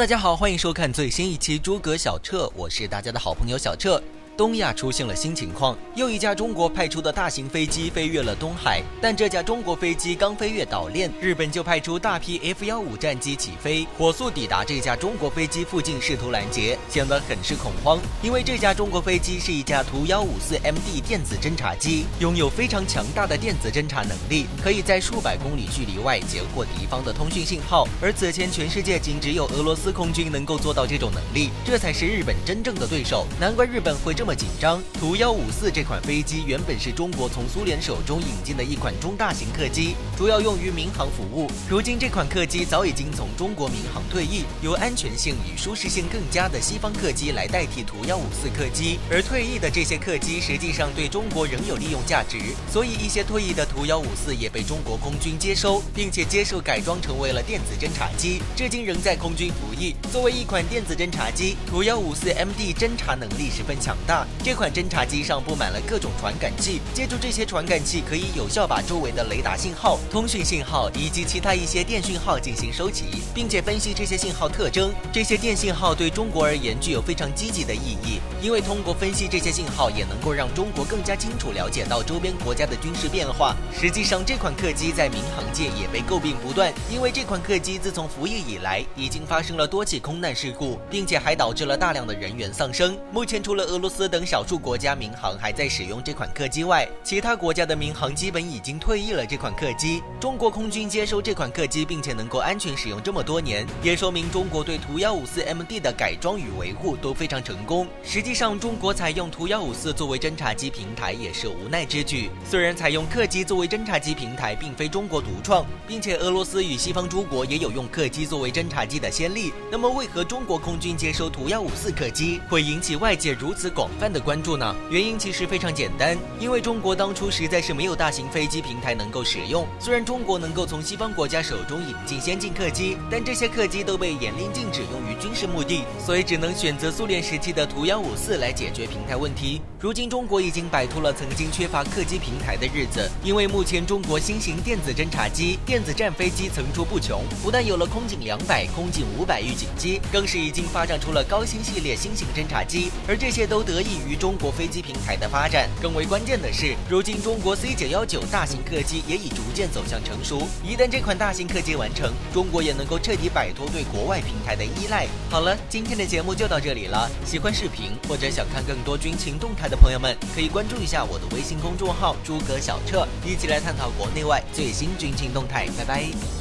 大家好，欢迎收看最新一期诸葛小撤，我是大家的好朋友小撤。东亚出现了新情况，又一架中国派出的大型飞机飞越了东海，但这架中国飞机刚飞越岛链，日本就派出大批 F-15战机起飞，火速抵达这架中国飞机附近试图拦截，显得很是恐慌。因为这架中国飞机是一架图154MD 电子侦察机，拥有非常强大的电子侦察能力，可以在数百公里距离外截获敌方的通讯信号。而此前全世界仅只有俄罗斯空军能够做到这种能力，这才是日本真正的对手。难怪日本会这么紧张。图154这款飞机原本是中国从苏联手中引进的一款中大型客机，主要用于民航服务。如今这款客机早已经从中国民航退役，由安全性与舒适性更佳的西方客机来代替图154客机。而退役的这些客机实际上对中国仍有利用价值，所以一些退役的图154也被中国空军接收，并且接受改装成为了电子侦察机，至今仍在空军服役。作为一款电子侦察机，图154MD 侦察能力十分强大。这款侦察机上布满了各种传感器，借助这些传感器可以有效把周围的雷达信号、通讯信号以及其他一些电讯号进行收集，并且分析这些信号特征。这些电信号对中国而言具有非常积极的意义，因为通过分析这些信号，也能够让中国更加清楚了解到周边国家的军事变化。实际上，这款客机在民航界也被诟病不断，因为这款客机自从服役以来，已经发生了多起空难事故，并且还导致了大量的人员丧生。目前除了俄罗斯等少数国家民航还在使用这款客机外，其他国家的民航基本已经退役了这款客机。中国空军接收这款客机，并且能够安全使用这么多年，也说明中国对图154MD 的改装与维护都非常成功。实际上，中国采用图154作为侦察机平台也是无奈之举。虽然采用客机作为侦察机平台并非中国独创，并且俄罗斯与西方诸国也有用客机作为侦察机的先例，那么为何中国空军接收图154客机会引起外界如此广泛的关注呢？原因其实非常简单，因为中国当初实在是没有大型飞机平台能够使用。虽然中国能够从西方国家手中引进先进客机，但这些客机都被严令禁止用于军事目的，所以只能选择苏联时期的图154来解决平台问题。如今中国已经摆脱了曾经缺乏客机平台的日子，因为目前中国新型电子侦察机、电子战飞机层出不穷，不但有了空警200、空警500预警机，更是已经发展出了高新系列新型侦察机，而这些都得益于中国飞机平台的发展。更为关键的是，如今中国 C919 大型客机也已逐渐走向成熟，一旦这款大型客机完成，中国也能够彻底摆脱对国外平台的依赖。好了，今天的节目就到这里了。喜欢视频或者想看更多军情动态的朋友们，可以关注一下我的微信公众号诸葛小撤，一起来探讨国内外最新军情动态。拜拜。